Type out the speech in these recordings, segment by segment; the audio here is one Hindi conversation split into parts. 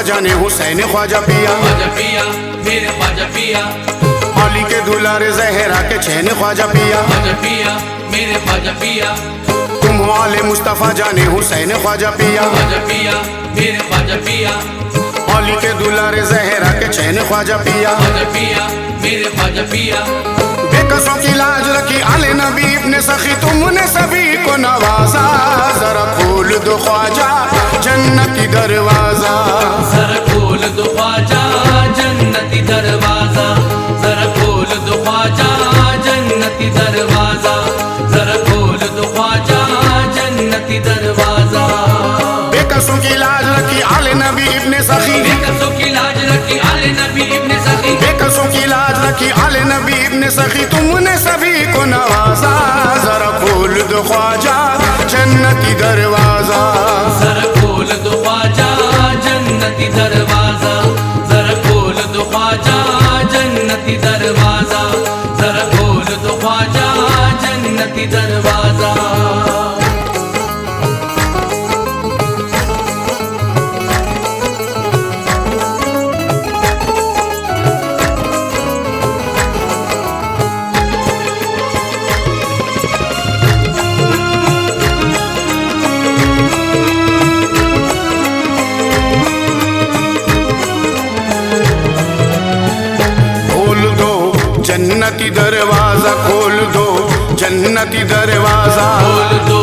ख्वाजा ने हुसैन ख्वाजा पिया, ख्वाजा पिया मेरे ख्वाजा पिया। अली के दुलारे ज़हरा के चैन ख्वाजा पिया, ख्वाजा पिया मेरे ख्वाजा पिया। तुम वाले मुस्तफ़ा जाने हुसैन ख्वाजा पिया, ख्वाजा पिया मेरे ख्वाजा पिया। अली के दुलारे ज़हरा के चैन ख्वाजा पिया, ख्वाजा पिया मेरे ख्वाजा पिया। बेकसों की लाज रखी आले नबी इब्ने सखी, तुमने सभी को नवाजा। जरा खोल दो ख्वाजा जन्नती दरवाजा, जरा खोल दो ख्वाजा जन्नती दरवाजा। जरा खोल दो ख्वाजा जन्नती दरवाजा। जरा खोल दो ख्वाजा जन्नती दरवाजा। बेकसों की लाज रखी आले नबी इब्ने सखी, बेकसों की लाज रखी आले नबी इब्ने सखी। बेकसों की लाज रखी आले नबी इब्ने सखी, तुमने सभी को नवाजा। जरा खोल दो ख्वाजा जन्नती दरवाजा, जरा खोल दो ख्वाजा जन्नती दरवाजा। जरा खोल दो ख्वाजा जन्नती दरवाजा। जरा खोल दो ख्वाजा जन्नती दरवाजा। जन्नती दरवाजा खोल दो, जन्नती दरवाजा खोल दो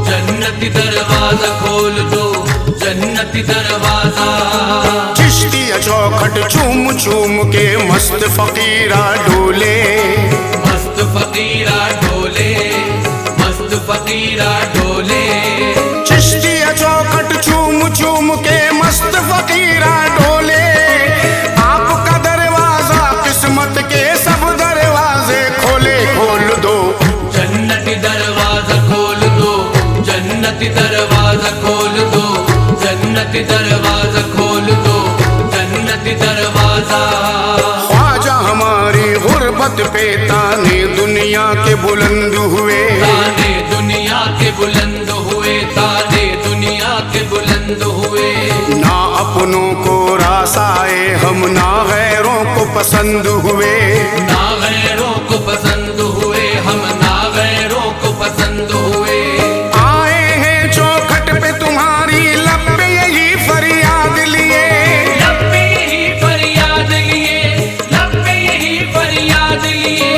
जन्नती दरवाजा। खोल दो जन्नती दरवाजा। चिश्तिया चौखट चूम चूम के मस्त फकीरा डोले, मस्त फकीरा डोले। मस्त फकीरा डोले। चिश्तिया चौखट चूम चूम के मस्त फकीरा डोले। आपका दरवाजा किस्मत के सब दरवाजे खोले, खोल दो जन्नती दरवाजा। खोल दो जन्नती दरवाजा। खोल दो जन्नती दरवाजा। खोल दो जन्नती दरवाजा। ख्वाजा हमारी गुर्बत पे ताने दुनिया के बुलंद हुए, ताने दुनिया के बुलंद हुए। ताने दुनिया के बुलंद हुए। ना अपनों को रास आए हम ना गैरों को पसंद हुए। ना गैरों को पसंद हुए हम। ना गैरों को पसंद हुए। आए हैं चौखट पे तुम्हारी लब पे यही फरियाद लिए, लब पे यही फरियाद लिए। लब पे यही फरियाद लिए।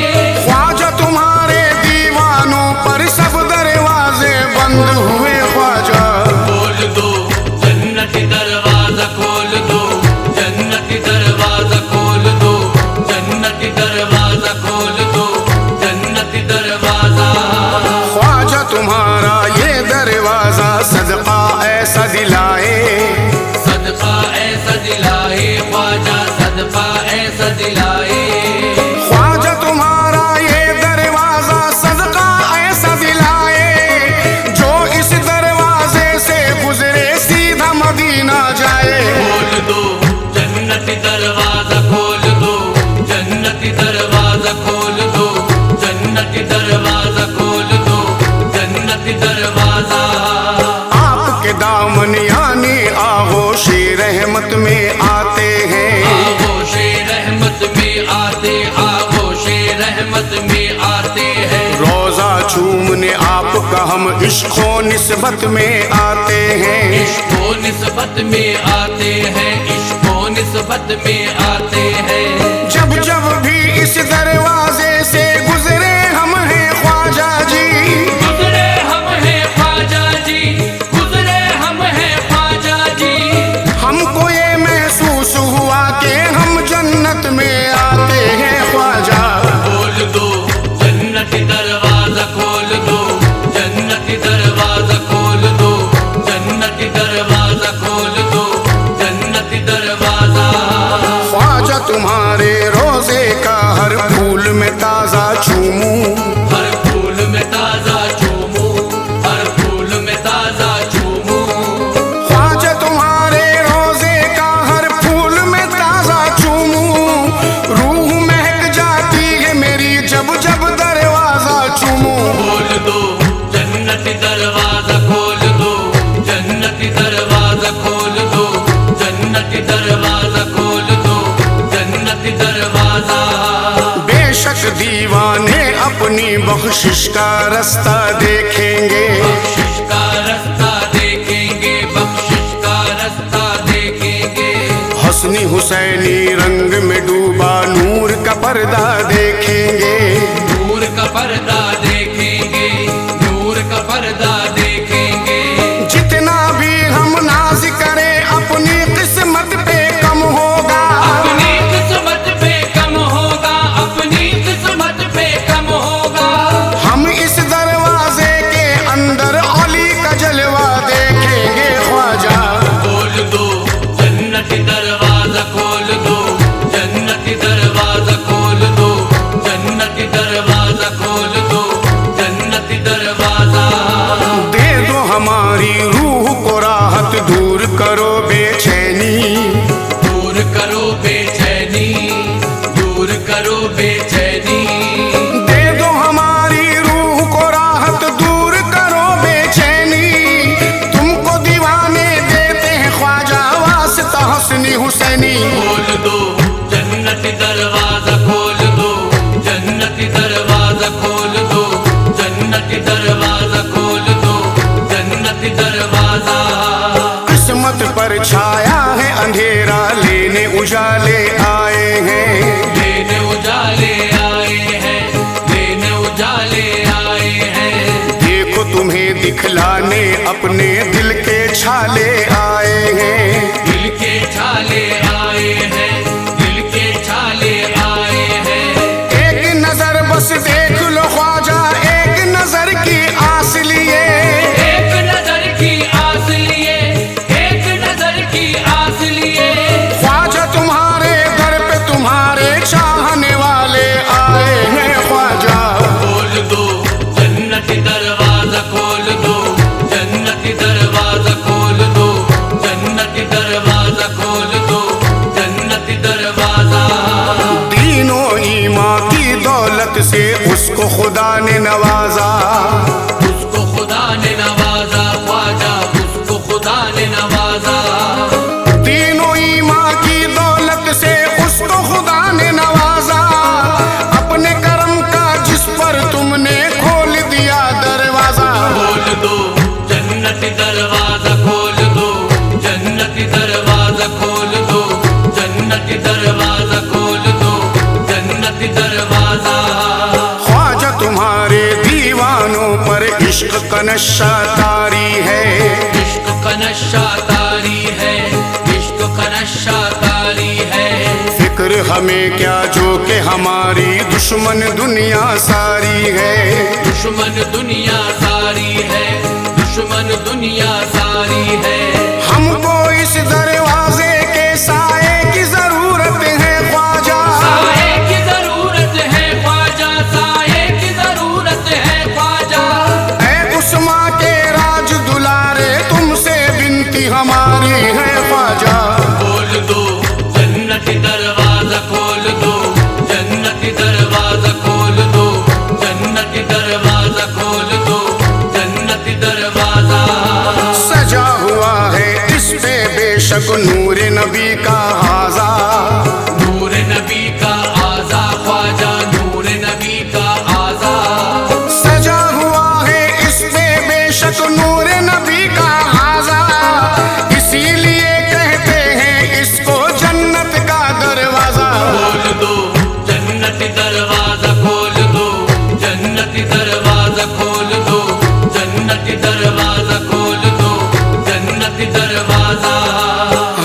ख्वाजा तुम्हारे दीवानों पर सब दरवाजे बंद हुए। ख्वाजा खोल दो जन्नती दरवाजा। खोल दो जन्नती दरवाजा। खोल दो जन्नती दरवाजा। खोल दो जन्नती दरवाजा। ख्वाजा तुम्हारा ये दरवाजा सदका ऐसा दिलाए, सदका ऐसा दिलाए। ख्वाजा सदका ऐसा दिलाए। ख्वाजा तुम्हारा ये दरवाजा सदका ऐसा दिलाए, जो इस दरवाजे से गुजरे सीधा मदीना जाए। खोल दो जन्नती दरवाजा। खोल दो जन्नती दरवाजा। खोल दो जन्नती दरवाजा। खोल दो जन्नती दरवाजा। आपके दामन यानी आगोशे रहमत में आते हैं, आगोशे रहमत में आते। आगोशे रहमत में आते हैं। रोजा चूमने आपका हम इश्क़ो निस्बत में आते हैं। इश्को निस्बत में आते हैं। इश्को निस्बत में आते हैं। जब जब भी इस दरवाजे से गुजरे हम हैं ख्वाजा जी, गुजरे हम हैं ख्वाजा जी। गुजरे हम हैं ख्वाजा जी। हमको ये महसूस हुआ कि हम जन्नत में आते हैं ख्वाजा। खोल दो जन्नती दरवाजा। खोल दो जन्नती दरवाजा। खोल दो जन्नती दरवाजा। खोल दो जन्नती दरवाजा। ख्वाजा तुम्हारे रोजे का हर फूल बख्शिश का रास्ता देखेंगे, बख्शिश का रास्ता देखेंगे, बख्शिश का रास्ता देखेंगे। हसनी हुसैनी रंग में डूबा नूर का पर्दा देखेंगे, नूर का पर्दा देखेंगे, नूर का पर्दा देखेंगे। जितना भी हम नाज करें अपनी किस्मत पे कम होगा, अपनी किस्मत पे कम होगा, अपनी किस्मत पे कम होगा। हम इस दरवाजे के अंदर अली का जलवा देखेंगे। ख्वाजा खोल दो जन्नती दरवाजा, खोल दो जन्नती दरवाजा, खोल दो जन्नती दरवाजा, खोल दो जन्नती दरवाजा। दे दो हमारी रूह को राहत, दूर करो बेचैनी, दूर करो बेचैनी, दूर करो बेचैनी। दे दो हमारी रूह को राहत, दूर करो बेचैनी। तुमको दीवाने देते हैं ख्वाजा वास्ता हसनी हुसैनी। खोल दो जन्नती दरवाजा, खोल दो जन्नती दरवाजा, खोल दो जन्नती दरवाजा, खोल दो जन्नती दरवाजा। किस्मत पर छाया है अंधेरा, लेने उजाले आए हैं, लेने उजाले आए हैं, लेने उजाले आए हैं। देखो तुम्हें दिखलाने अपने दिल के छाले आए हैं, दिल के छाले आए हैं, दिल के छाले आए हैं। एक नजर बस देख लो ख्वाजा, एक नजर की आस लिए, एक नजर की आस लिए, एक नजर की आस लिए। ख्वाजा तुम्हारे दर पे तुम्हारे चाहने वाले आए हैं। ख्वाजा खोल दो जन्नती दरवाजा, खोल दो जन्नती दरवाजा, खोल दो जन्नती दरवाजा, खोल दो जन्नती दरवाजा। दीनों ईमान की दौलत से उसको खुदा ने नवाजा, उसको खुदा ने नवाजा, ख्वाजा उसको खुदा ने नवाजा। तीनों ईमान की दौलत से उसको खुदा ने नवाजा। अपने करम का जिस पर तुमने खोल दिया दरवाजा, खोल दो जन्नती दरवाजा, खोल दो जन्नती दरवाजा, खोल दो जन्नती दरवाजा, खोल दो जन्नती दरवाजा। ख्वाजा तुम्हारे दीवानों पर इश्क का नशा तारी है, इश्क का नशा तारी है, इश्क का नशा तारी है। फिक्र हमें क्या जो कि हमारी दुश्मन दुनिया सारी है, दुश्मन दुनिया सारी है, दुश्मन दुनिया सारी है। हमको इस दरवाजे के साए की जरूरत है ख्वाजा, साए की जरूरत है ख्वाजा, साए की जरूरत है ख्वाजा। ऐ उस्मा के राज दुलारे तुमसे विनती हमारी है ख्वाजा। खोल दो जन्नती दरवाजा, खोल दो जन्नती दरवाजा, खोल दो जन्नती दरवाजा, खोल दो जन्नती दरवाजा। सजा हुआ है इस पे बेशक नूर नबी का हाजा, नूर नबी का आजा, ख्वाजा नूर नबी का आजा। सजा हुआ है इस पे बेशक नूर नबी का हाजा। इसीलिए कहते हैं इसको जन्नत का दरवाजा। खोल दो जन्नती दरवाजा, खोल दो जन्नती दरवाजा, खोल दो जन्नती दरवाजा, खोल दो जन्नती दरवाजा।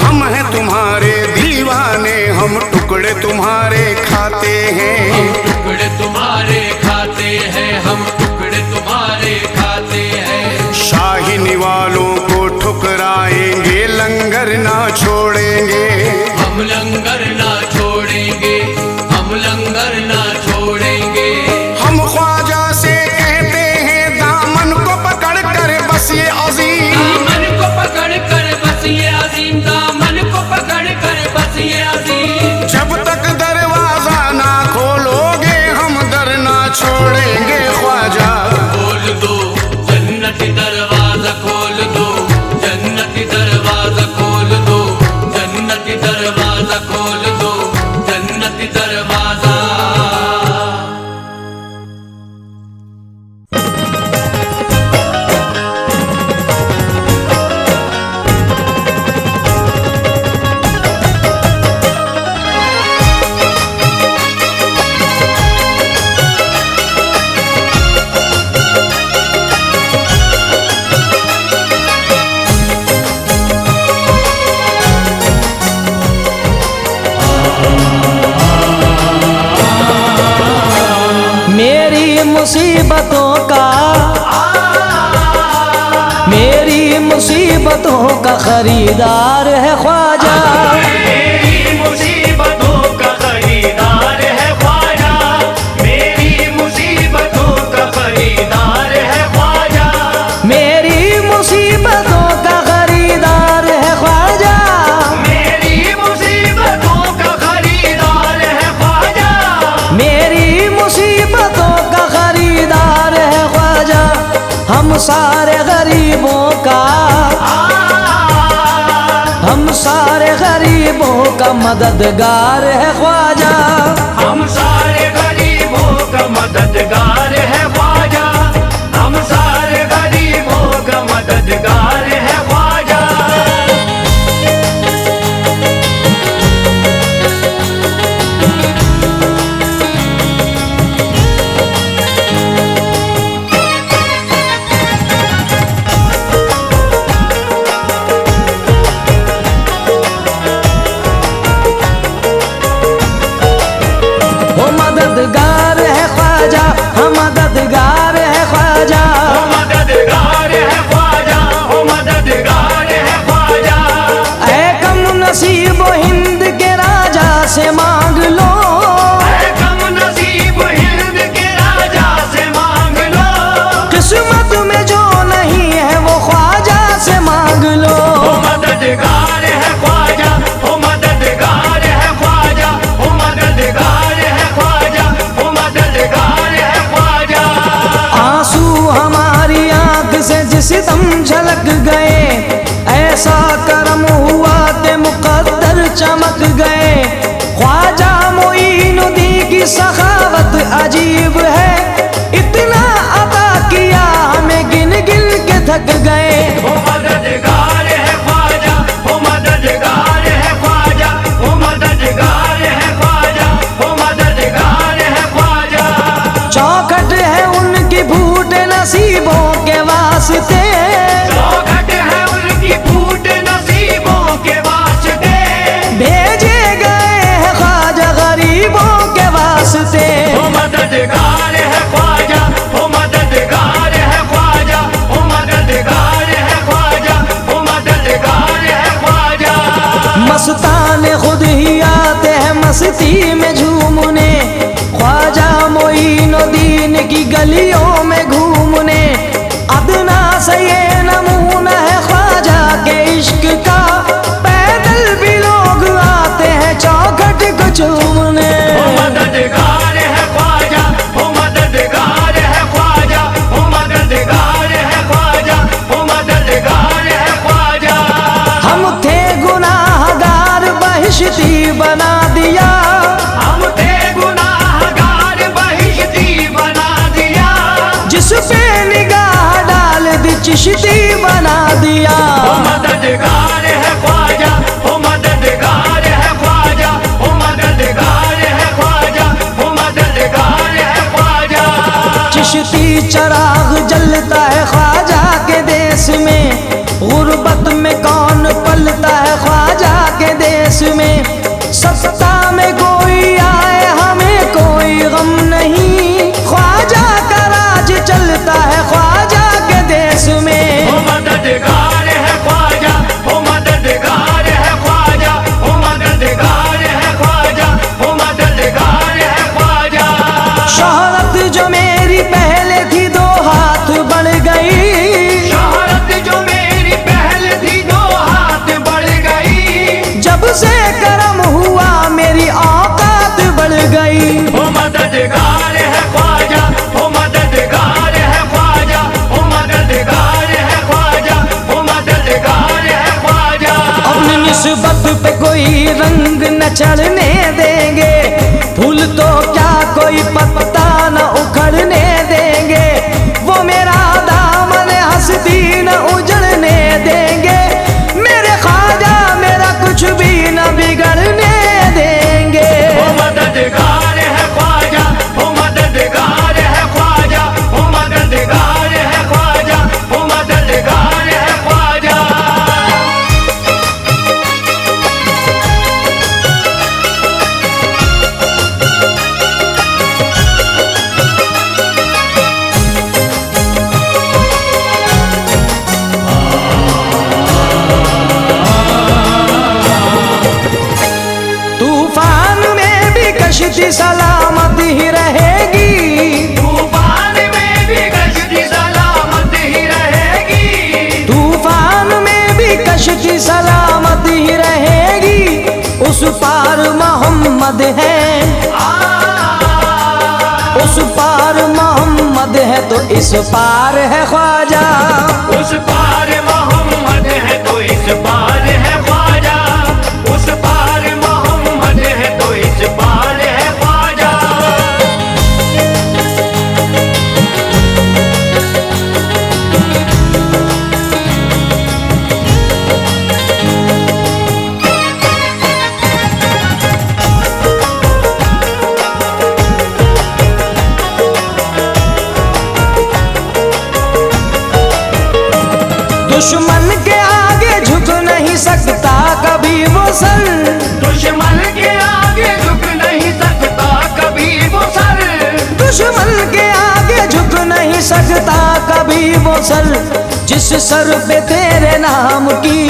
हम हैं तुम्हारे दीवाने, हम टुकड़े तुम्हारे खाते हैं, हम टुकड़े तुम्हारे खाते हैं, हम टुकड़े तुम्हारे खाते हैं। शाही वालों को ठुकराएंगे, लंगर ना छोड़ेंगे, हम लंगर ना छोड़ेंगे, हम लंगर ना छोड़ेंगे। हम ख्वाजा से कहते हैं दामन को पकड़ कर बस ये अजीम, दामन को पकड़ कर बस ये अजीम, दामन को पकड़ कर बस ये अजीम। जब तक दरवाजा ना खोलोगे हम दर ना छोड़ेंगे ख्वाजा। मुसीबतों का, मेरी मुसीबतों का खरीदार है ख्वाजा। मेरी मुसीबतों का खरीदार है ख्वाजा, मेरी मुसीबतों का खरीदार है ख्वाजा, मेरी मुसीबतों का खरीदार है ख्वाजा, मेरी मुसीबतों का खरीदार है ख्वाजा, मेरी मुसीबतों का खरीदार है ख्वाजा। हम सारे गरीबों का, हम सारे गरीबों का मददगार है ख्वाजा। हम सारे गरीबों का मददगार है ख्वाजा, हम सारे गरीबों का मददगार है ख्वाजा। वो मददगार है ख्वाजा, हम मददगार है ख्वाजा। ओ मददगार है ख्वाजा, ओ मददगार है ख्वाजा। ऐ कम नसीब हिंद के राजा से मांग लो, ऐ कम नसीब हिंद के राजा से मांग लो, किस्मत में जो नहीं है वो ख्वाजा से मांग लो। ओ मददगार है ख्वाजा, ओ मददगार है ख्वाजा, ओ मददगार है ख्वाजा, ओ मददगार है ख्वाजा। आंसू हमारी आंख से जिस दम झलक गए, ऐसा करम हुआ ते मुकद्दर चमक गए। ख्वाजा मोइनुद्दीन की सखावत अजीब है, इतना अता किया हमें गिन गिन के थक गए। ओ मददगार है ख्वाजा, ओ मददगार है ख्वाजा, ओ मददगार है ख्वाजा, ओ मददगार है ख्वाजा। चौखट है उनकी फूट नसीबों के वास्ते, चौखट है उनकी फूट नसीबों के वास्ते, भेजे गए हैं ख्वाजा गरीबों के वास्ते। ओ मददगार है ख्वाजा, ओ मददगार है ख्वाजा, ओ मददगार है ख्वाजा, ओ मददगार है ख्वाजा। मस्ताने खुद ही आते हैं मस्ती में झूमने, ख्वाजा मोइनुद्दीन की गलियों में घूमने। अदना से ये नमूना है ख्वाजा के इश्क का, पैदल भी लोग आते हैं चौखट को चूमने। ओ मददगार है ख्वाजा, ओ मददगार है ख्वाजा, ओ मददगार है ख्वाजा, ओ मददगार है ख्वाजा। हम थे गुनाहगार बहिश्ती बना दिया, हम थे गुनाहगार बहिश्ती बना दिया, जिस पे निगाह डाल दी चिश्ती बना दिया। ओ मददगार है ख्वाजा, ओ मददगार है ख्वाजा, ओ मददगार है ख्वाजा, ओ मददगार है ख्वाजा। चिश्ती चराग जलता है ख्वाजा के देश में, गुर्बत में कौन पलता है ख्वाजा के देश में। सत्ता में कोई आए हमें कोई गम नहीं, ख्वाजा का राज चलता है ख्वाजा के देश में। ओ मददगार है ख्वाजा, ओ मददगार है ख्वाजा, ओ मददगार है ख्वाजा, ओ मददगार है ख्वाजा। शोहरत जो मेरी पहले थी दो हाथ बढ़ गई, शोहरत जो मेरी पहल थी दो हाथ बढ़ गई, जब से करम हुआ मेरी औकात बढ़ गई। ओ मददगार है ख्वाजा, ओ मददगार है ख्वाजा, ओ मददगार है ख्वाजा, ओ मददगार है ख्वाजा। अपनी निस्बत पे कोई रंग न चढ़ने देंगे, फूल तो क्या कोई पत्ता न उखड़ने देंगे। वो मेरा दामन हस्ती न उजड़ने देंगे, मेरे ख्वाजा मेरा कुछ भी न बिगड़ने देंगे। ओ मददगार है ख्वाजा, ओ मददगार है ख्वाजा, ओ मददगार है ख्वाजा, ओ मददगार है ख्वाजा। कश्ती सलामत ही रहेगी, तूफान में भी कश्ती सलामत ही रहेगी, तूफान में भी कश्ती सलामत ही रहेगी। उस पार मोहम्मद है, उस पार मोहम्मद है तो इस पार है ख्वाजा। उस पार मोहम्मद है तो इस पार है ख्वाजा, उस पार मोहम्मद है तो इस पार है ख्वाजा। दुश्मन के आगे झुक नहीं सकता कभी वो सर, दुश्मन के आगे झुक नहीं सकता कभी वो सर, दुश्मन के आगे झुक नहीं सकता कभी वो सर। जिस सर पे तेरे नाम की,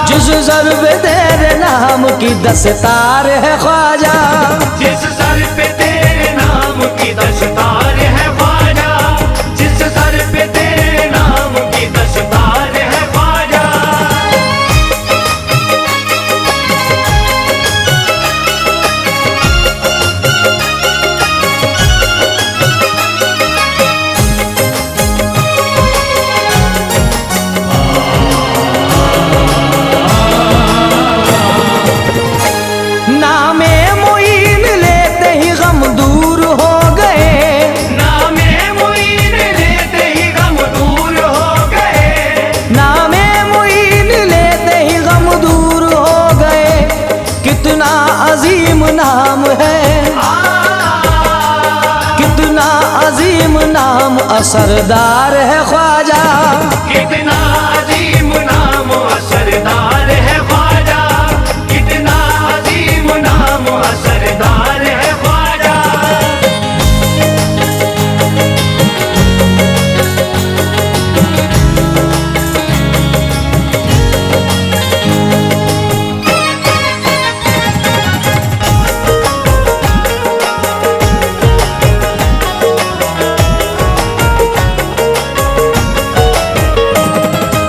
जिस सर पे तेरे नाम की दस्तार है ख्वाजा, जिस सर पे तेरे नाम की दस्तार है ख्वाजा, जिस सर पे तेरे नाम की दस्तार है ख्वाजा। नामे मुईन लेते ही गम दूर हो गए, नामे मुईन लेते ही गम दूर हो गए, नामे मुईन लेते ही गम दूर हो गए। कितना अजीम नाम है, कितना अजीम नाम असरदार है ख्वाजा। कितना अजीम नाम असरदार है ख्वाजा, कितना अजीम नाम असरदार है ख्वाजा।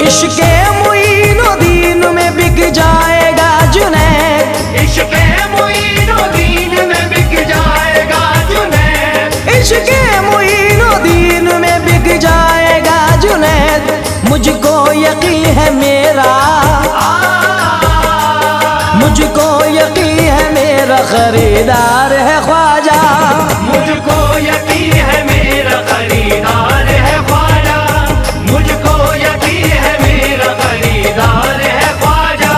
इश्क़े मुईनुद्दीन में बिक जाएगा जुनैद, इश्क़े मुईनुद्दीन में बिक जाएगा जुनैद, इश्क़े मुईनुद्दीन में बिक जाएगा जुनैद। मुझको यकीन है मेरा, मुझको यकीन है मेरा खरीदार है ख्वाजा। मुझको यकीन है मेरा खरीदार है ख्वाजा, मुझको यकीन है मेरा खरीदार है ख्वाजा।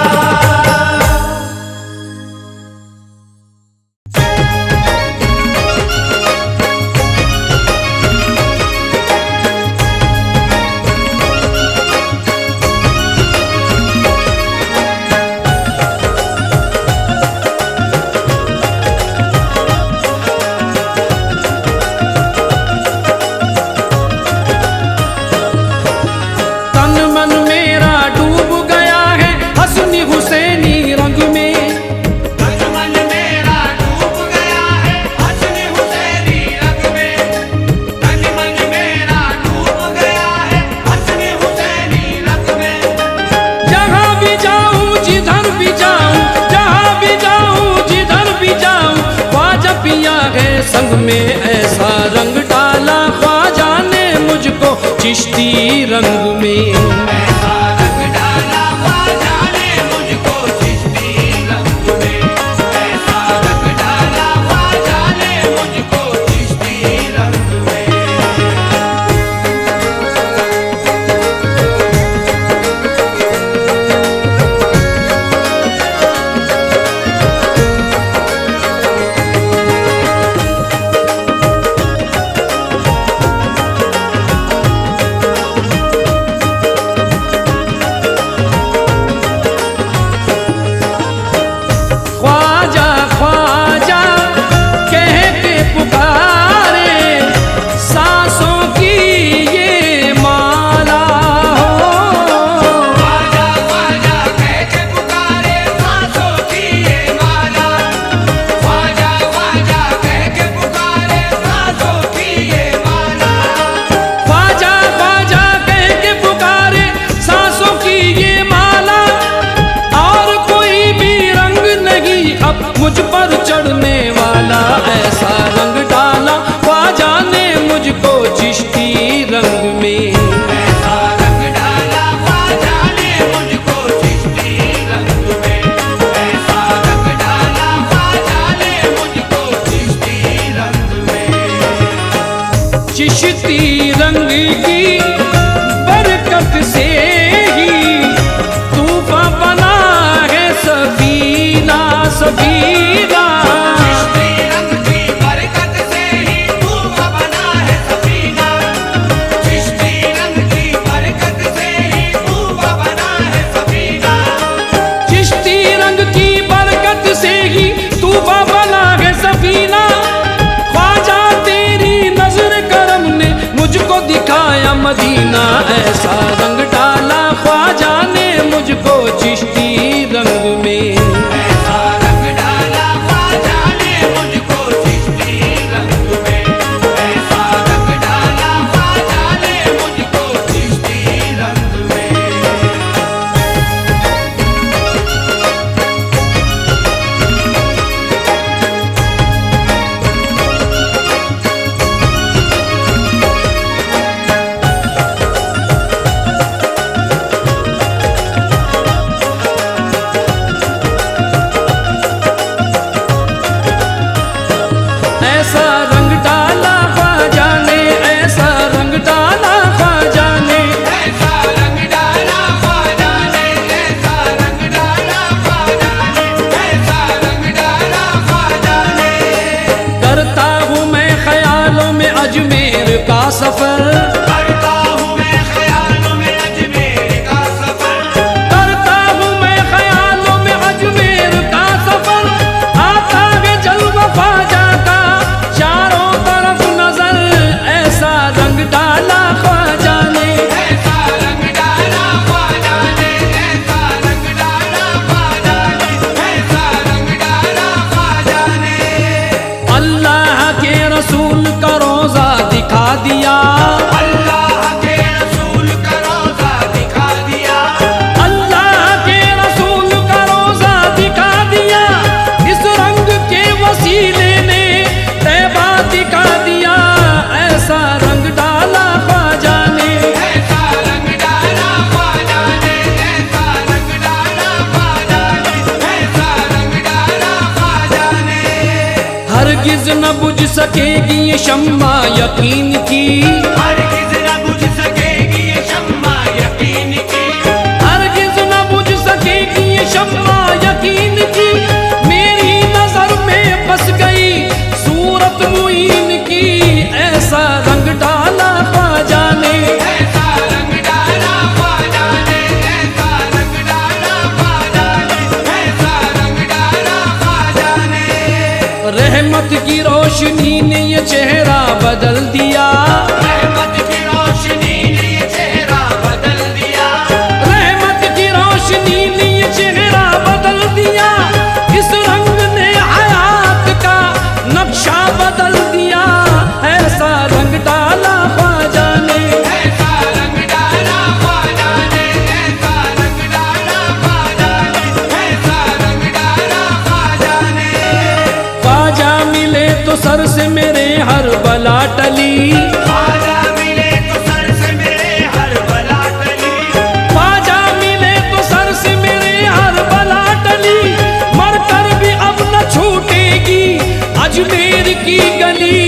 तन मन मेरा डूब गया है हसनी हुसैनी रंग में, तन मन मेरा डूब गया है हसनी हुसैनी रंग में, तन मन मेरा डूब गया है हसनी हुसैनी रंग में। जहाँ भी जाऊँ जिधर भी जाऊँ, जहाँ भी जाऊँ जिधर भी जाऊँ, ख्वाजा पिया है संग में ऐसा रंग डाला ख्वाजा ने मुझको चिश्ती रंग में। ऐसा रंग डाला ख्वाजा ने मुझको चिश्ती रंग में, ऐसा रंग डाला ख्वाजा ने मुझको चिश्ती रंग में। चिश्ती रंग में। ऐसा रंग डाला ख्वाजा ने मुझको चिश्ती रंग में, ऐसा रंग डाला ख्वाजा ने मुझको चिश्ती रंग में। चिश्ती रंग की बरकत से ही तूफान बना है सफीना सफीना। चिश्ती रंग की बरकत से ही तूफान बना है सफीना, चिश्ती रंग की बरकत से ही तूफान बना है सफीना। चिश्ती रंग की बरकत से ही तूफान बना है सफीना। ख्वाजा तेरी नजर करम ने मुझको दिखाया मदीना, ऐसा रंग डाला ख्वाजा ने मुझको चिश्ती रंग में। ऐसा रंग डाला ख्वाजा ने मुझको चिश्ती रंग में, ऐसा रंग डाला ख्वाजा ने मुझको चिश्ती रंग में। ऐसा रंग डाला ख्वाजा ने, ऐसा रंग डाला ख्वाजा ने। ऐसा रंग डाला ख्वाजा ने, ऐसा रंग डाला ख्वाजा ने, ऐसा रंग डाला ख्वाजा ने। करता हूँ मैं ख्यालों में अजमेर का सफर, करता हूँ मैं ख्यालों में अजमेर का सफर, करता हूँ मैं ख्यालों में अजमेर का सफर। आता है जलवा ख्वाजा का चारों तरफ नजर, ऐसा रंग डाला ख्वाजा ने। ऐसा रंग डाला ख्वाजा ने, ऐसा रंग डाला ख्वाजा ने, ऐसा रंग डाला ख्वाजा ने। अल्लाह के रसूल का रोजा दिखा दिया, अल्लाह के रसूल का रोज़ा दिखा दिया, अल्लाह के रसूल का रोजा दिखा दिया। इस रंग के वसीले ने तैबा दिखा दिया, ऐसा रंग डाला ख्वाजा ने। ऐसा रंग डाला ख्वाजा ने, ऐसा रंग डाला ख्वाजा ने, ऐसा रंग डाला ख्वाजा ने। हरगिज न बुझ सकेगी ये शम्मा यकीन की, हरगिज़ न बुझ सकेगी ये शम्मा यकीन की, हरगिज न बुझ सकेगी ये शम्मा यकीन की। मेरी नजर में बस गई सूरत मुईन की, ऐसा रंग डाला ख्वाजा ने। ऐसा रंग डाला ख्वाजा ने, ऐसा रंग डाला ख्वाजा ने, ऐसा रंग डाला ख्वाजा ने। रहमत की रोशनी ने ये चेहरा बदल दिया, रहमत की रोशनी ने ये चेहरा बदल दिया, रहमत की रोशनी ने ये चेहरा बदल दिया। इस रंग ने हयात का नक्शा बदल दिया, ऐसा रंग डाला ख्वाजा ने। ऐसा रंग डाला ख्वाजा ने, ऐसा रंग डाला ख्वाजा ने, ऐसा रंग डाला ख्वाजा ने। ख्वाजा मिले तो सर से मेरे हर बला टली, ख्वाजा मिले तो सर से मेरे हर बला टली, ख्वाजा मिले तो सर से मेरे हर बला टली। मर कर भी अब न छूटेगी अजमेर की गली,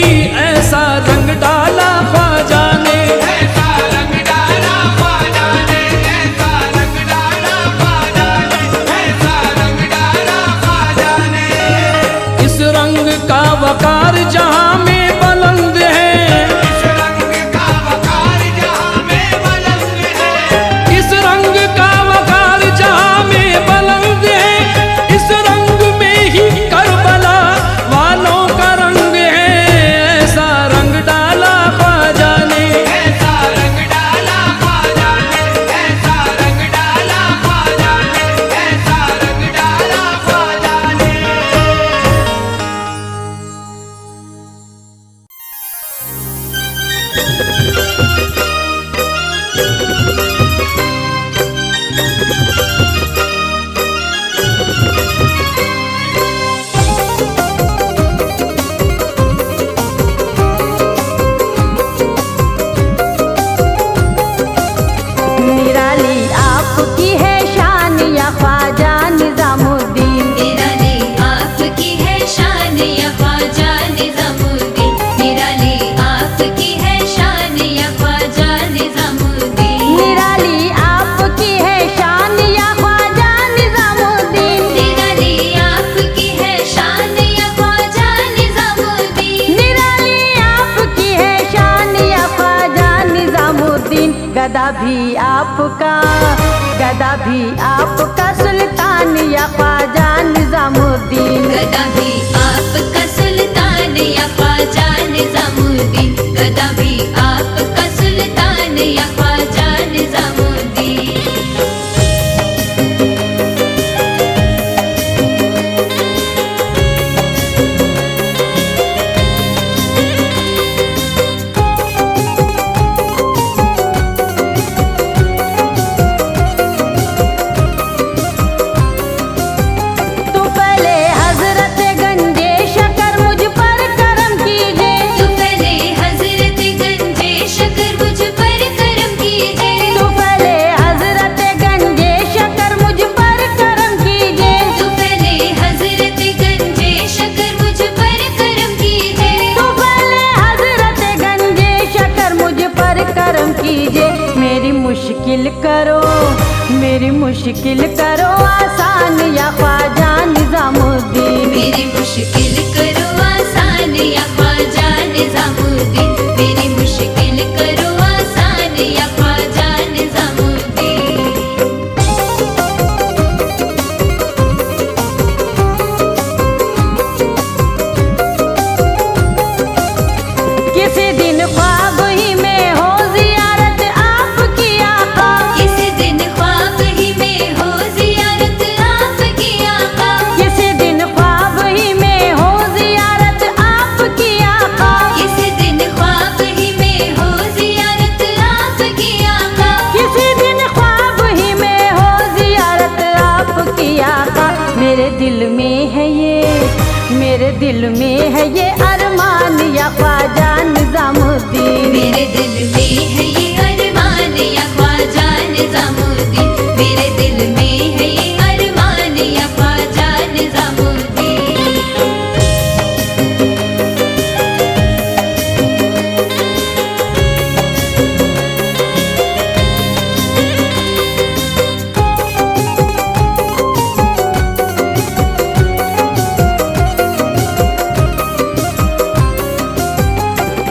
ऐसा रंग डाला ख्वाजा ने। ऐसा रंग डाला ख्वाजा ने, ऐसा रंग डाला ख्वाजा ने, ऐसा रंग डाला ख्वाजा ने। इस रंग का वकार जहां में बुलंद है, इस रंग का वकार जहां में बुलंद है, इस रंग का वकार जहां में बुलंद है। इस रंग में ही करबला वालों का रंग है, ऐसा रंग डाला ख्वाजा ने। ऐसा रंग डाला ख्वाजा ने, ऐसा रंग डाला ख्वाजा ने, ऐसा रंग डाला ख्वाजा ने। गदा भी आपका सुल्तान या ख्वाजा निजामुद्दीन। गदा भी आपका सुल्तान या ख्वाजा निजामुद्दीन। गदा भी आपका सुल्तान या ख्वाजा निजामुद्दीन। मेरी मुश्किल करो आसान या ख्वाजा निजामुद्दीन। मेरी मुश्किल करो आसान या ख्वाजा निजामुद्दीन। मेरी मुश्किल करो आसान या ख्वाजा निजामुद्दीन। किसी दिन ख्वाब ही में हो जियारत आपकी आका। किसी दिन ख्वाब ही में हो जियारत आपकी आका। किसी दिन ख्वाब ही में हो जियारत आपकी आका। किसी दिन ख्वाब ही में हो जियारत आपकी आका। किसी दिन ख्वाब ही में हो जियारत आपकी आका। मेरे दिल में है ये अरमान या ख्वाजा निजामुद्दीन। मेरे दिल में है ये अरमान या ख्वाजा निजामुद्दीन। मेरे दिल में है ये अरमान या ख्वाजा निजामुद्दीन।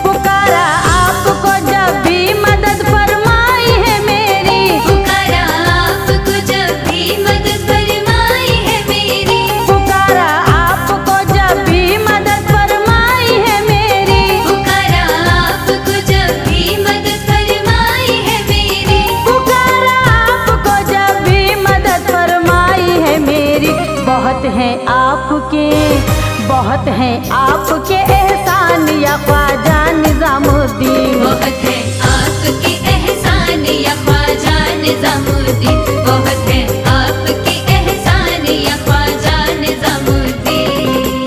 पुकारा आपको जब भी मदद फरमाई है मेरी। पुकारा आपको जब भी मदद फरमाई है मेरी। पुकारा आपको जब भी मदद फरमाई है मेरी। पुकारा आपको जब भी मदद फरमाई है मेरी। पुकारा आपको जब भी मदद फरमाई है मेरी। बहुत हैं आपके एहसान या ख्वाजा निजामुद्दीन। बहुत है आपके एहसान या ख्वाजा निजामुद्दीन। बहुत है आपके एहसान या ख्वाजा निजामुद्दीन।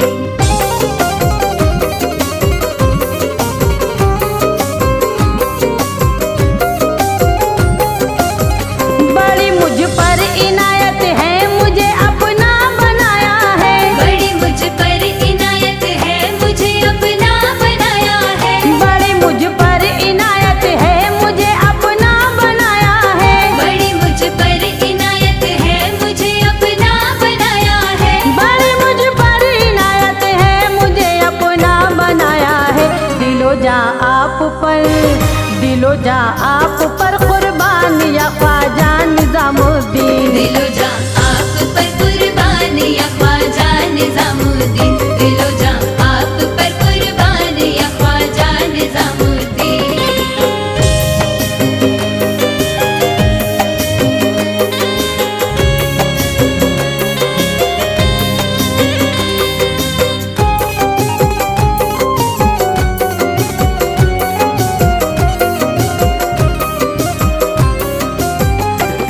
बड़ी मुझ पर इनायत है मुझे अपना बनाया है। बड़ी मुझ पर इनायत है मुझे अपना बनाया है। बड़ी मुझ पर इनायत है मुझे अपना बनाया है। बड़ी मुझ पर इनायत है मुझे अपना बनाया है। बड़ी मुझ पर इनायत है मुझे अपना बनाया है। दिलो जा आप पर कुर्बान या ख्वाजा निजामुद्दीन। दिलो जा आप पर कुर्बान या ख्वाजा निजामुद्दीन। दिलो जा आप पर कुर्बान या ख्वाजा निजामुद्दीन।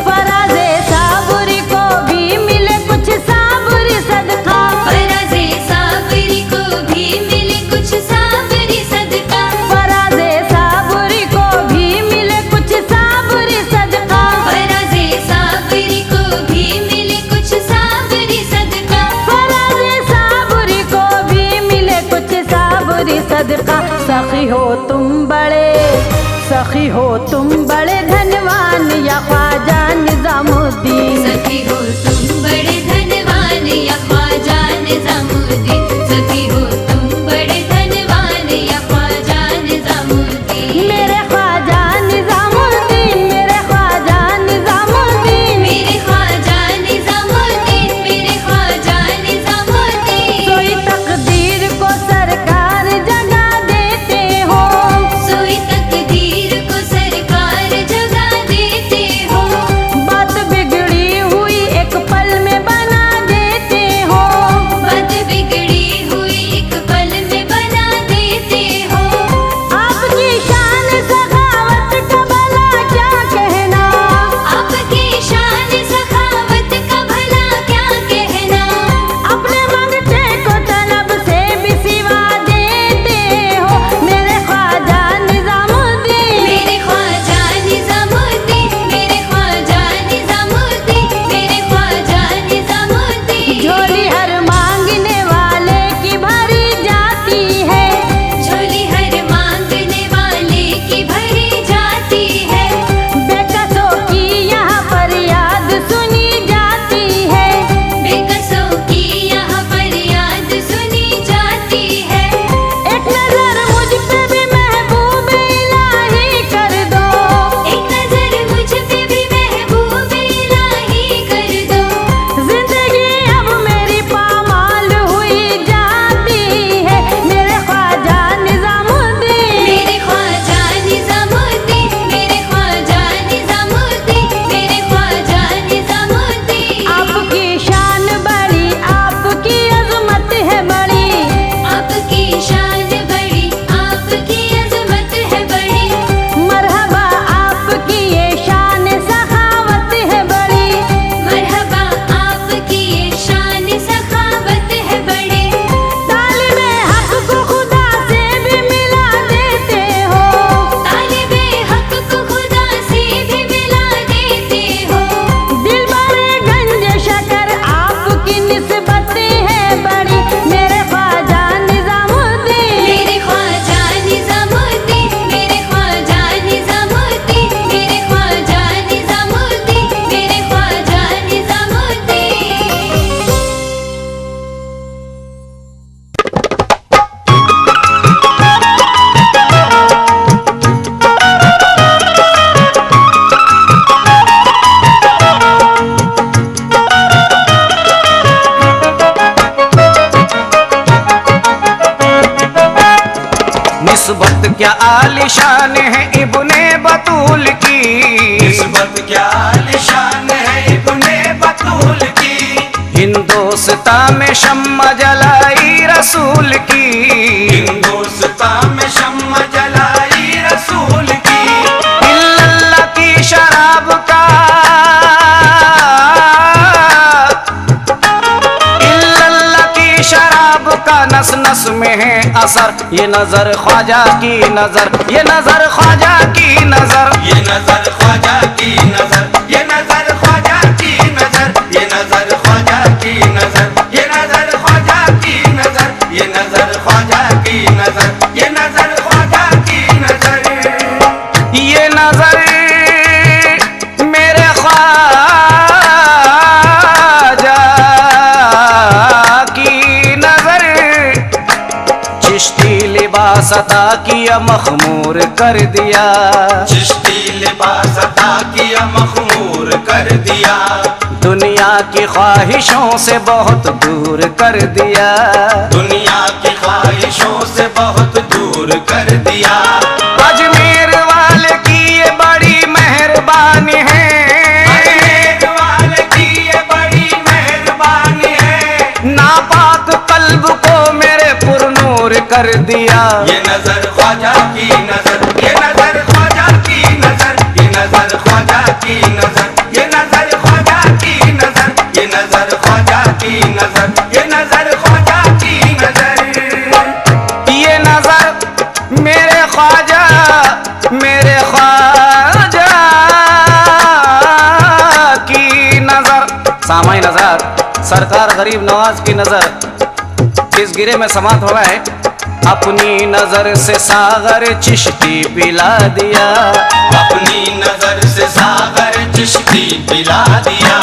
फराज़े साबरी को भी मिले कुछ साबरी सदका। फराज़े साबरी को भी मिले कुछ साबरी सदका। फराज़े साबरी को भी मिले कुछ साबरी सदका। फराज़े साबरी को भी मिले कुछ साबरी सदका। फराज़े साबरी को भी मिले कुछ साबरी सदका। सखी हो तुम बड़े धनवान या ख्वाजा निजामुद्दीन। सखी हो तुम बड़े धनवान या ख्वाजा निजामुद्दीन। सखी हो तुम बड़े धनवान या ख्वाजा निजामुद्दीन। मेरे ख्वाजा निजामुद्दीन क्या आलिशान है इब्ने बतूल की, निस्बत क्या आलिशान है इब्ने बतूल की। हिंदोस्तां में शम्मा जलाई रसूल की, हिंदुस्तान में शम्मा जलाई रसूल की। इल्लल्लाह की शराब का, इल्लल्लाह की शराब का नस नस में है असर। ये नजर ख्वाजा की नजर, ये नजर ख्वाजा की नजर, ये नजर ख्वाजा की नजर, ये नजर ख्वाजा की नजर, ये नजर ख्वाजा की नजर, ये नजर ख्वाजा की नजर, ये नजर ख्वाजा की नजर, ये नजर ख्वाजा की नजर। ये नजर मेरे ख्वाजा की नजर, चिश्ती लिबास अता किया मखमूर कर दिया, चिश्ती लिबास अता किया मखमूर कर दिया। दुनिया की ख्वाहिशों से बहुत दूर कर दिया, दुनिया की ख्वाहिशों से बहुत दूर कर दिया। अजमेर वाले की ये बड़ी मेहरबानी है, अजमेर वाले की ये बड़ी मेहरबानी है। नापाक कल्ब को मेरे पुरनूर कर दिया। ये नजर ख्वाजा की नजर, ये नजर ख्वाजा की नजर, ये नजर ख्वाजा की नजर, ये नजर ख्वाजा की नजर, ये नजर ख्वाजा की नजर, ये नजर ख्वाजा की नजर। ये नजर मेरे ख्वाजा, मेरे ख्वाजा की नजर। सामाई नजर सरकार गरीब नवाज की नजर इस गिरे में समात हुआ है। अपनी नजर से सागर चिश्ती पिला दिया, अपनी नजर से सागर चिश्ती पिला दिया।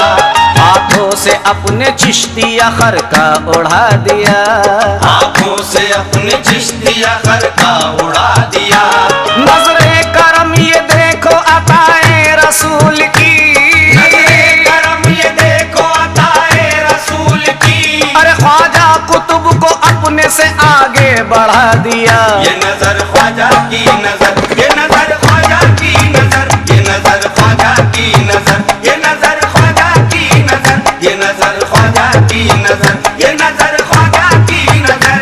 हाथों से अपने चिश्ती अखर का उड़ा दिया, आंखों से अपने चिश्ती अखर का उड़ा दिया। नजरे करम ये देखो अताए रसूल की, नजरे करम ये देखो अताए रसूल की। अरे ख्वाजा कुतुब को अपने से आगे बढ़ा दिया। ये नजर ख्वाजा की नजर, ये नजर ख्वाजा की नजर, ये नजर ख्वाजा की नजर, ये नजर ख्वाजा की नजर, ये नजर ख्वाजा की नजर, ये नजर ख्वाजा की नजर।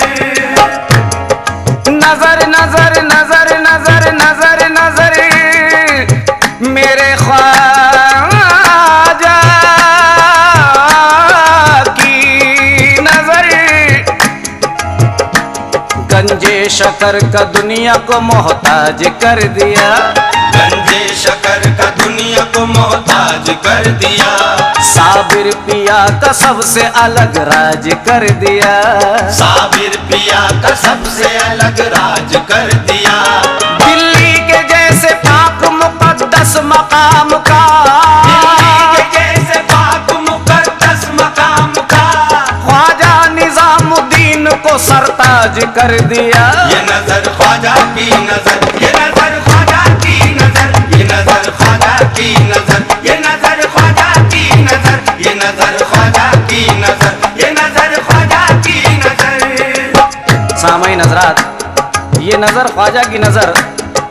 नजर नजर नजर नजर नजर नजर मेरे ख्वाजा की नजर, गंजे शकर का दुनिया को मोहताज कर दिया, गंजे शकर का दुनिया को मोहताज कर दिया। साबिर पिया का सबसे अलग राज कर दिया, साबिर पिया का सबसे अलग राज कर दिया। दिल्ली के जैसे पाक मुकद्दस मकाम का, दिल्ली के जैसे पाक मुकद्दस मकाम का ख्वाजा निजामुद्दीन को सरताज कर दिया। ये नजर ख्वाजा की नजर, ये नजर ख्वाजा की नजर, ये नजर ख्वाजा की नजर, ये नजर ख्वाजा की नजर, ये नजर ख्वाजा की नजर, ये नजर ख्वाजा की नजर। सामाई नजरात, ये नजर ख्वाजा की नजर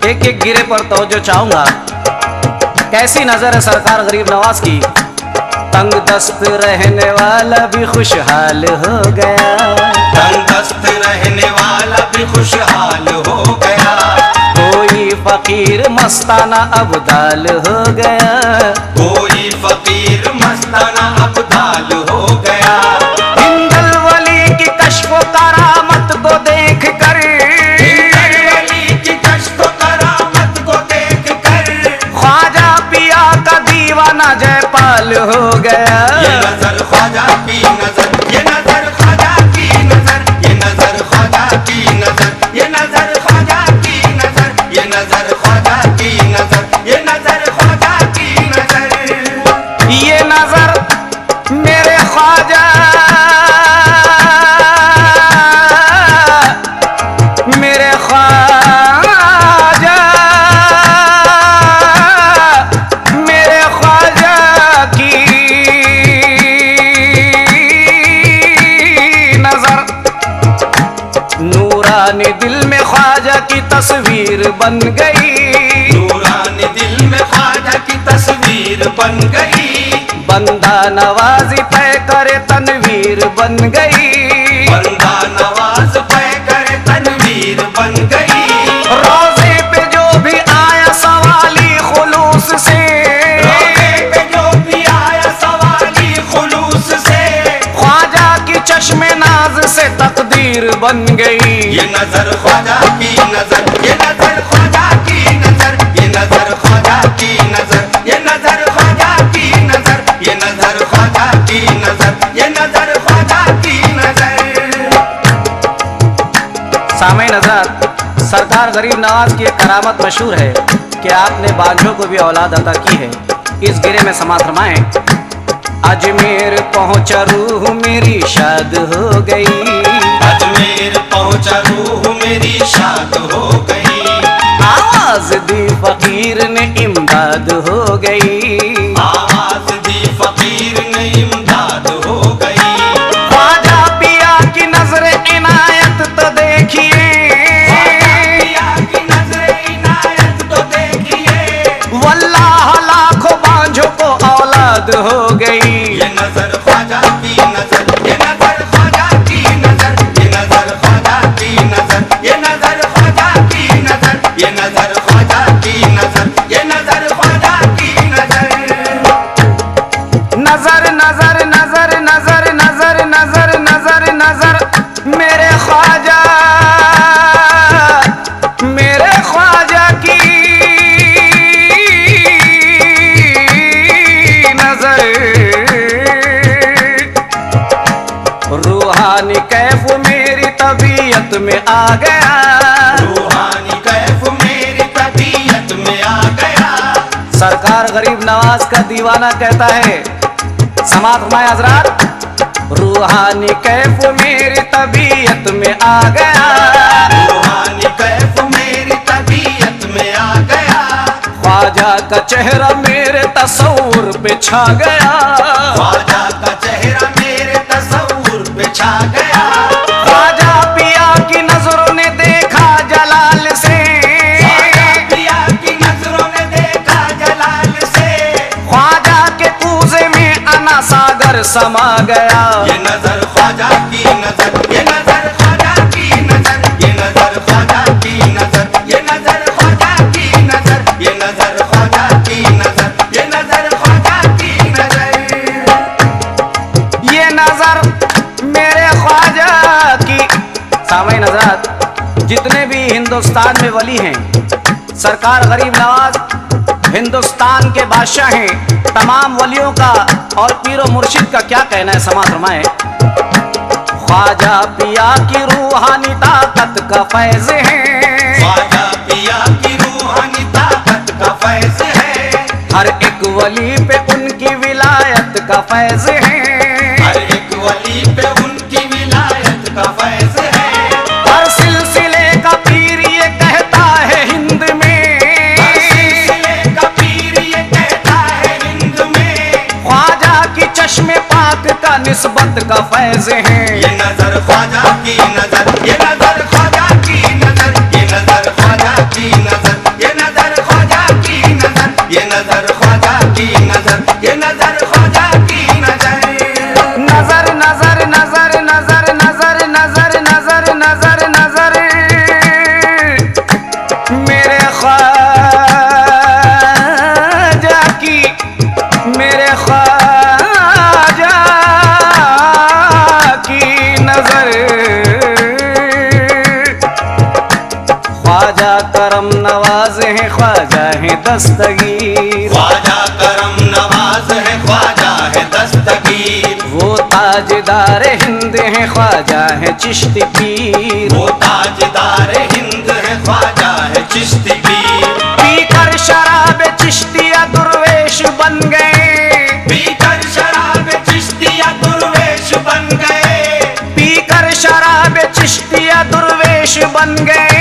एक एक गिरे पर तवज्जो चाहूंगा। कैसी नजर है सरकार गरीब नवाज की, तंग दस्त रहने वाला भी खुशहाल हो गया, तंगदस्त रहने वाला भी खुशहाल हो गया। कोई फकीर मस्ताना अबदाल हो गया, कोई फकीर मस्ताना अब्दाल हो गया। हिंदल वली की कश्फ करामत को देख कर, हिंदल वली की कश्फ करामत को देख कर ख्वाजा पिया का दीवाना जयपाल हो गया। ये नजर ख्वाजा की नजर, ये नजर ख्वाजा की नजर, ये नजर ख्वाजा की नजर, ये नजर ख्वाजा की नजर, ये नजर ख्वाजा की नजर, ये नजर ख्वाजा की नजर। ये नजर मेरे ख्वाजा, मेरे ख्वाजा, मेरे ख्वाजा की नजर, नूरानी दिल में ख्वाजा की तस्वीर तस्वीर बन गई, नूरानी दिल में ख्वाजा की तस्वीर बन गई, बंदा नवाजी पे करे तनवीर बन गई, बंदा नवाज पे करे तनवीर बन गई, रोजे पे जो भी आया सवाली खुलूस से, रोज़े पे जो भी आया सवाली खुलूस से, ख्वाजा की चश्मे नाज से तकदीर बन गई। ये नजर ख्वाजा की नजर, ये नजर ख्वाजा की नजर, ये नजर ख्वाजा की नजर, ये नजर ख्वाजा की नजर, ये नजर ख्वाजा की नजर, ये नजर ख्वाजा की नजर। सामईन हज़रात, सरकार गरीब नवाज की एक करामत मशहूर है कि आपने बांझों को भी औलाद अता की है। इस गिरे में समात फरमाएं। अजमेर पहुंचा रूह मेरी शाद हो गई, अजमेर पहुंचा रूह मेरी शाद हो गई, आवाज दी फकीर ने इमदाद हो गई, आवाज दी फकीर ने इमदाद हो गई, ख्वाजा पिया की नजर इनायत तो देखिए, पिया की नजर इनायत तो देखिए, वल्लाह लाखों बांझों को औलाद हो गई। ये नजर ख्वाजा की नजर, ये नजर ख्वाजा की नजर, ये नजर ख्वाजा की नजर, ये नजर ख्वाजा की नजर, ये नजर ख्वाजा की नजर, ये नजर ख्वाजा की नजर। नजर नजर नजर नजर नजर नजर नजर नजर मेरे ख्वाजा की नजर, रूहानी कैफ मेरी तबीयत में आ गया, रूहानी कैफ मेरी तबीयत में आ गया, सरकार गरीब नवाज का दीवाना कहता है, समात फरमाए हजरात, रूहानी कैफ मेरी तबीयत में आ गया, रूहानी कैफ मेरी तबीयत में आ गया, ख्वाजा का चेहरा मेरे तस्वुर पे छा गया, ख्वाजा का चेहरा मेरे तस्वुर पे छा गया, ख्वाजा पिया की नजरों ने देखा जलाल से, ख्वाजा पिया की नजरों ने देखा जलाल से, ख्वाजा के कूजे में अना सागर समा गया। ये नजर ख्वाजा की नजर, ये नजर ख्वाजा की नजर, ये नजर ख्वाजा की नजर, ये नजर ख्वाजा की नजर, ये नजर ख्वाजा की नजर, ये नजर ख्वाजा की नजर। ये नजर मेरे ख्वाजा की। सामईन हज़रात, जितने भी हिंदुस्तान में वली हैं, सरकार गरीब नवाज हिंदुस्तान के बादशाह हैं, तमाम वलियों का और पीरो मुर्शिद का क्या कहना है, समात फरमाएं। ख्वाजा पिया की रूहानी ताकत का फैज है, ख्वाजा पिया की रूहानी ताकत का फैज है, हर एक वली पे उनकी विलायत का फैज है, हर एक वली पे उनकी विलायत का फैज है, हर सिलसिले का पीर ये कहता है हिंद में, हर सिलसिले का पीर ये कहता है हिंद में, ख्वाजा की चश्मे पाक का निस्बत का फैज है। ये नजर ख्वाजा की नजर, ये नजर ख्वाजा की नजर, ये नजर ख्वाजा की नजर, ये नजर ख्वाजा की नजर, ये नजर ख्वाजा की नजर, ये नजर ख्वाजा की नजर। नजर नजर नजर नजर नजर नजर नजर नजर नजर मेरे ख्वाजा की, मेरे ख्वाजा की नजर, ख्वाजा करम नवाज है, ख्वाजा है दस्तगीर, ख्वाजा करम नवाज है, ख्वाजा है दस्तगीर, वो ताजदार हिंद है, ख्वाजा है चिश्ती पीर, वो ताजदार हिंद है, ख्वाजा है चिश्ती पीर, पीकर शराब चिश्तिया दुर्वेश बन गए, पीकर शराब चिश्तिया दुर्वेश बन गए, पीकर शराब चिश्तिया दुर्वेश बन गए,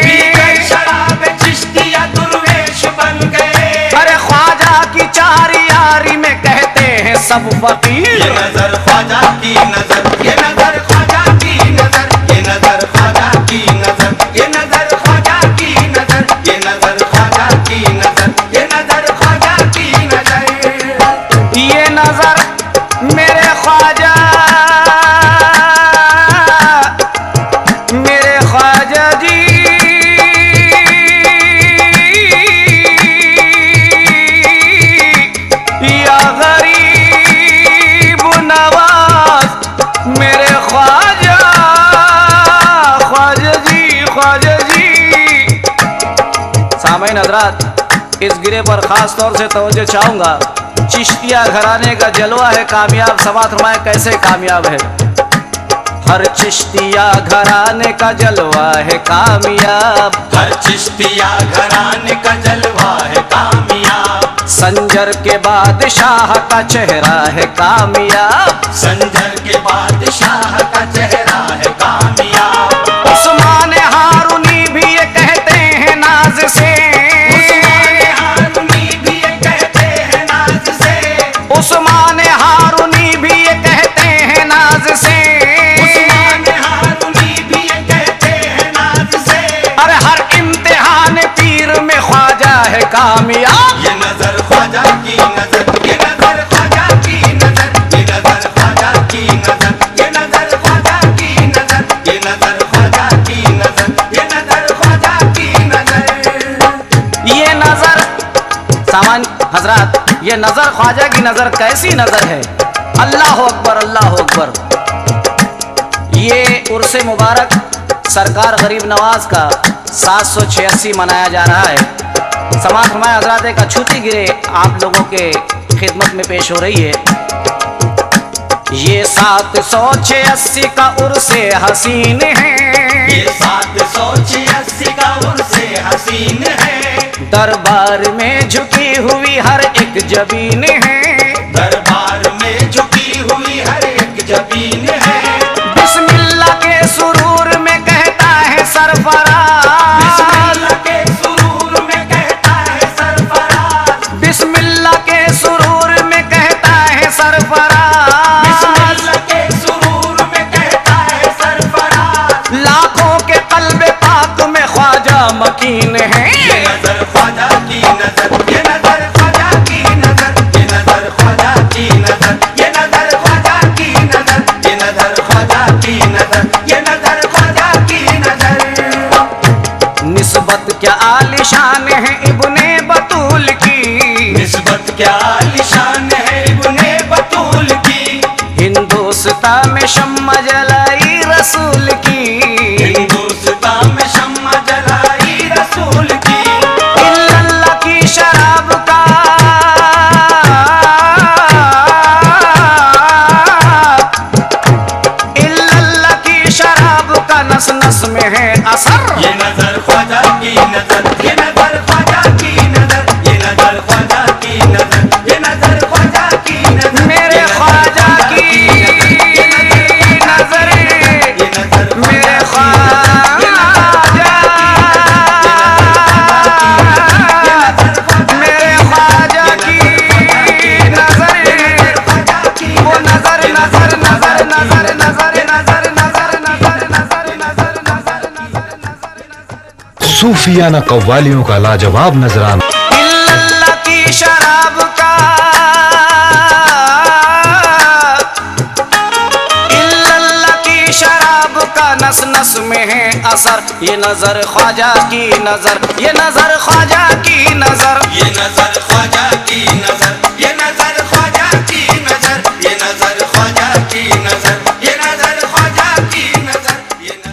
पीकर शराब चिश्तिया दुर्वेश बन गए। अरे ख्वाजा की चार यारी में कहते हैं सब फकीर। ये नजर ख्वाजा की नजर, ये नजर ख्वाजा की नजर, ये नजर ख्वाजा की नजर, ये नजर ख्वाजा की नजर, सामईन हजरात, इस गिरे पर खास तौर से तवज्जो चाहूंगा। चिश्तिया घराने का जलवा है कामयाब, समात फरमाए कैसे कामयाब है। हर चिश्तिया घराने का जलवा है कामयाब, हर चिश्तिया घराने का जलवा है कामयाब। संजर के बादशाह का चेहरा है कामयाब, संजर के बादशाह का चेहरा है कामयाब। उस्मान हारूनी भी ये कहते हैं नाज से, उस्मान हारूनी भी ये कहते हैं नाज से, उस्मान हारूनी भी ये कहते हैं नाज से। उस्मान हारूनी भी ये कहते हैं नाज से। अरे हर इम्तिहान पीर में ख्वाजा है कामयाब। ये नजर ख्वाजा की नजर, ये नजर ख्वाजा की नजर, ये नजर ख्वाजा की नजर, ये नजर ख्वाजा की नजर, ये नजर ख्वाजा की नजर, ये नजर ख्वाजा की नजर। ये नजर सामान हजरात, ये नजर ख्वाजा की नजर कैसी नजर है। अल्लाह अकबर, अल्लाह अकबर। ये उर्स मुबारक सरकार गरीब नवाज का 786 मनाया जा रहा है। समाज फरमाए हजरात, एक अछूती गिरे आप लोगों के खिदमत में पेश हो रही है। ये 786 का उर्स हसीन है, ये 786 का उर्स हसीन है। दरबार में झुकी हुई हर एक जबीन है, दरबार में झुकी हुई हर एक जबीन है। बिस्मिल्लाह के सुरूर में कहता है सरफराज, बिस्मिल्लाह के सुरूर में कहता है सरफराज, बिस्मिल्लाह के सुरूर में कहता है सरफराज। बिस्मिल्लाह के सुरूर में कहता है सरफराज। लाखों के कल्बे पाक में ख्वाजा मकीन है। ये नजर ख्वाजा की नजर, ये नजर ख्वाजा की नजर, ये नजर ख्वाजा की नजर, ये नजर ख्वाजा की नजर, ये नजर ख्वाजा की नजर, ये नजर ख्वाजा की नजर। निस्बत क्या आलिशान है इब्ने बतूल की, निस्बत क्या आलिशान है इब्ने बतूल की। हिंदुस्तान में शम्मा जलाई रसूल की, हिंदुस्तान में शम्मा जलाई रसूल की। इल्लल्लाह की शराब का इल्लल्लाह की शराब का नस नस में है असर। ये नजर ख्वाजा की नजर, ये नजर ख्वाजा की नजर, ये नजर ख्वाजा की नजर, ये नजर ख्वाजा की नजर। मेरे ख्वाजा की नजर, ये नजर मेरे ख्वाजा, मेरे ख्वाजा की नजर, वो नजर नजर नजर नजर नजर नजर नजर नजर नजर नजर नजर। सूफियाना कव्वालियों का लाजवाब नजराना। इल्लल्लाह की शराब का, इल्लल्लाह की शराब का नस नस में है असर। ये नजर ख्वाजा की नजर, ये नजर ख्वाजा की नजर। ये नजर ख्वाजा की नजर,